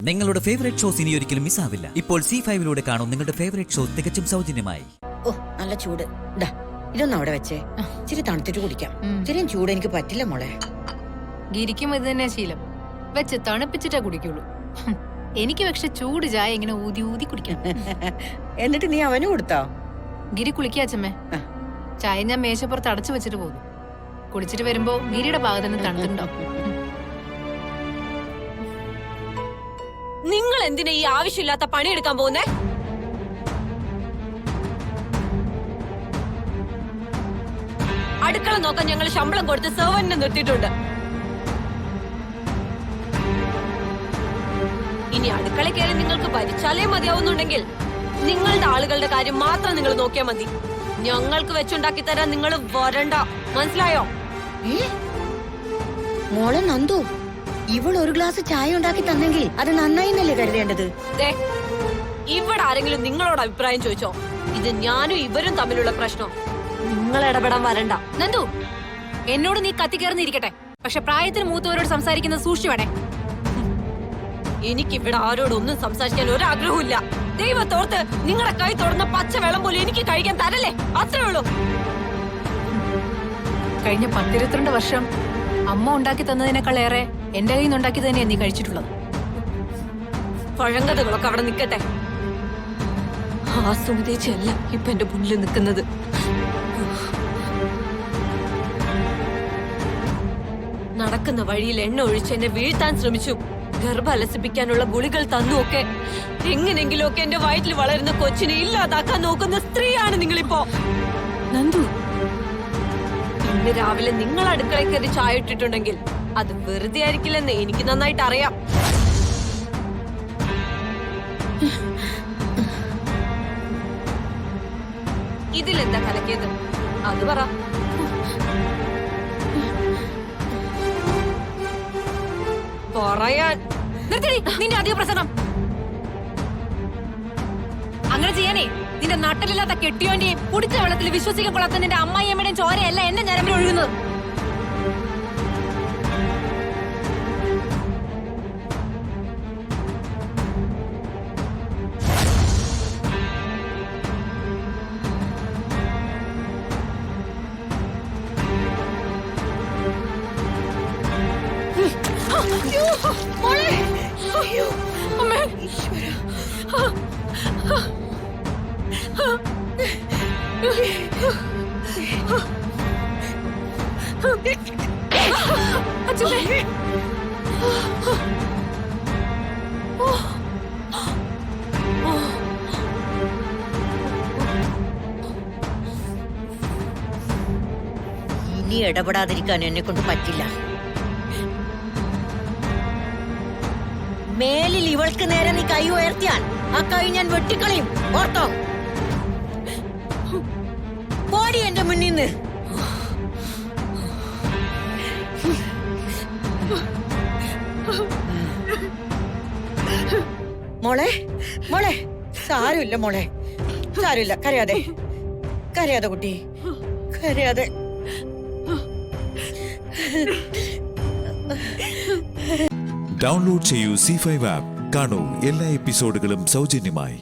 നിങ്ങളുടെ favourite shows ഇനി ഒരിക്കലും മിസ്സാവില്ല. ഇപ്പോൾ C5 കാണും നിങ്ങളുടെ ഫേവറേറ്റ് ഷോ തികച്ചും സൗജന്യമായി. ഓ നല്ല ചൂട്. ഇതൊന്നും അവിടെ വെച്ചേ, ഇച്ചിരി തണുത്തിട്ട് കുടിക്കാം. ഇത്രയും ചൂട് എനിക്ക് പറ്റില്ല മോളെ. ഗിരിക്കും ഇത് തന്നെ ശീലം, വെച്ച് തണുപ്പിച്ചിട്ടേ കുടിക്കുള്ളൂ. എനിക്ക് പക്ഷെ ചൂട് ചായ ഇങ്ങനെ ഊതി ഊതി കുടിക്കാം. എന്നിട്ട് നീ അവന് കൊടുത്തോ? ഗിരി കുളിക്കാച്ചമ്മേ. ചായ ഞാൻ മേശപ്പുറത്ത് അടച്ചു വെച്ചിട്ട് പോകുന്നു. കുളിച്ചിട്ട് വരുമ്പോ ഗിരിയുടെ ഭാഗത്തുനിന്ന് തണുത്തുണ്ടാവും. നിങ്ങൾ എന്തിനാ ഈ ആവശ്യമില്ലാത്ത പണിയെടുക്കാൻ പോകുന്നേ? അടുക്കള നോക്കാൻ ഞങ്ങൾ ശമ്പളം കൊടുത്ത് സെർവന്റിനെ നിർത്തിയിട്ടുണ്ട്. ഇനി അടുക്കള കയറി നിങ്ങൾക്ക് ഭരിച്ചാലേ മതിയാവുന്നുണ്ടെങ്കിൽ നിങ്ങളുടെ ആളുകളുടെ കാര്യം മാത്രം നിങ്ങൾ നോക്കിയാൽ മതി. ഞങ്ങൾക്ക് വെച്ചുണ്ടാക്കി തരാൻ നിങ്ങൾ വരണ്ട, മനസ്സിലായോ? മോളെ നന്ദു, ഇവൾ ഒരു ഗ്ലാസ് ചായ ഉണ്ടാക്കി തന്നെങ്കിൽ അത് നന്നായി എന്നല്ലേ കരുതേണ്ടത്? ഇവിടെ ആരെങ്കിലും നിങ്ങളോട് അഭിപ്രായം ചോദിച്ചോ? ഇത് ഞാനും ഇവരും തമ്മിലുള്ള പ്രശ്നം. നിങ്ങൾ ഇടപെടാൻ വരണ്ട. നന്ദു, എന്നോട് നീ കത്തിക്കേർന്നിരിക്കട്ടെ, പക്ഷെ പ്രായത്തിന് മൂത്തവരോട് സംസാരിക്കുന്നത് സൂക്ഷിച്ചു വേണേ. എനിക്കിവിടെ ആരോടൊന്നും സംസാരിക്കാൻ ഒരാഗ്രഹമില്ല. ദൈവത്തോർത്ത് നിങ്ങളുടെ കൈ തുറന്ന പച്ച വെള്ളം പോലും എനിക്ക് കഴിക്കാൻ തരല്ലേ, അത്രേ ഉള്ളൂ. കഴിഞ്ഞ 12 വർഷം അമ്മ ഉണ്ടാക്കി തന്നതിനേക്കാളേറെ എന്റെ കയ്യിൽ നിന്ന് ഉണ്ടാക്കി തന്നെയാ നീ കഴിച്ചിട്ടുള്ളത്. പഴങ്കഥകളൊക്കെ അവിടെ നിൽക്കട്ടെ. ആ സുമിതേച്ചല്ല ഇപ്പൊ എന്റെ മുന്നിൽ നിൽക്കുന്നത്. നടക്കുന്ന വഴിയിൽ എണ്ണ ഒഴിച്ച് എന്നെ വീഴ്ത്താൻ ശ്രമിച്ചു. ഗർഭം അലസിപ്പിക്കാനുള്ള ഗുളികൾ തന്നുമൊക്കെ എങ്ങനെങ്കിലും ഒക്കെ എന്റെ വയറ്റിൽ വളരുന്ന കൊച്ചിനെ ഇല്ലാതാക്കാൻ നോക്കുന്ന സ്ത്രീയാണ് നിങ്ങളിപ്പോ. നന്ദു, ഇന്ന് രാവിലെ നിങ്ങൾ അടുക്കളയിൽ കയറി ചായ ഇട്ടിട്ടുണ്ടെങ്കിൽ അത് വെറുതെ ആയിരിക്കില്ലെന്ന് എനിക്ക് നന്നായിട്ട് അറിയാം. ഇതിലെന്താ കലക്കിയത് അത് പറ. പറയാൻ നിന്റെ അധിക പ്രസംഗം അങ്ങനെ ചെയ്യാനേ നിന്റെ നട്ടലില്ലാത്ത കെട്ടിയോന്റെയും കുടിച്ച വെള്ളത്തിൽ വിശ്വസിക്കാൻ കൊള്ളാത്ത നിന്റെ അമ്മായിയമ്മയുടെയും ചോരയല്ല എന്നെ ഞരമ്പിൽ ഒഴുകുന്നത്. ഇനി ഇടപെടാതിരിക്കാൻ എന്നെ കൊണ്ട് പറ്റില്ല. മേലിൽ ഇവൾക്ക് നേരെ നീ കൈ ഉയർത്തിയാൽ ആ കൈ ഞാൻ വെട്ടിക്കളയും, ഓർത്തോ? പോടി എന്റെ മുന്നിൽ നിന്ന്. മോളെ മോളെ, സാരമില്ല മോളെ, സാരമില്ല. കരയാതെ കരയാതെ കുട്ടി, കരയാതെ. ഡൗൺലോഡ് ചെയ്യൂ C5 ആപ്പ്. കാണൂ എല്ലാ എപ്പിസോഡുകളും സൗജന്യമായി.